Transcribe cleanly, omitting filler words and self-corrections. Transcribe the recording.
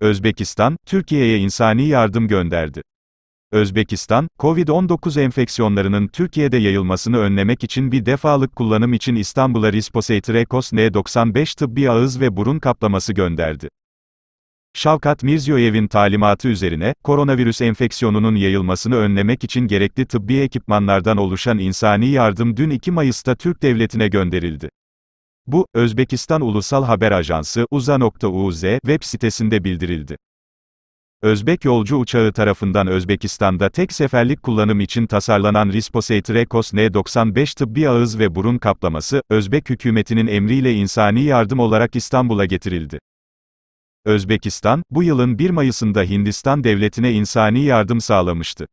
Özbekistan, Türkiye'ye insani yardım gönderdi. Özbekistan, Covid-19 enfeksiyonlarının Türkiye'de yayılmasını önlemek için bir defalık kullanım için İstanbul'a Respiratory N95 tıbbi ağız ve burun kaplaması gönderdi. Şavkat Mirziyoyev'in talimatı üzerine, koronavirüs enfeksiyonunun yayılmasını önlemek için gerekli tıbbi ekipmanlardan oluşan insani yardım dün 2 Mayıs'ta Türk Devleti'ne gönderildi. Bu, Özbekistan Ulusal Haber Ajansı, uza.uz, web sitesinde bildirildi. Özbek yolcu uçağı tarafından Özbekistan'da tek seferlik kullanım için tasarlanan Respiratory N95 tıbbi ağız ve burun kaplaması, Özbek hükümetinin emriyle insani yardım olarak İstanbul'a getirildi. Özbekistan, bu yılın 1 Mayıs'ında Hindistan devletine insani yardım sağlamıştı.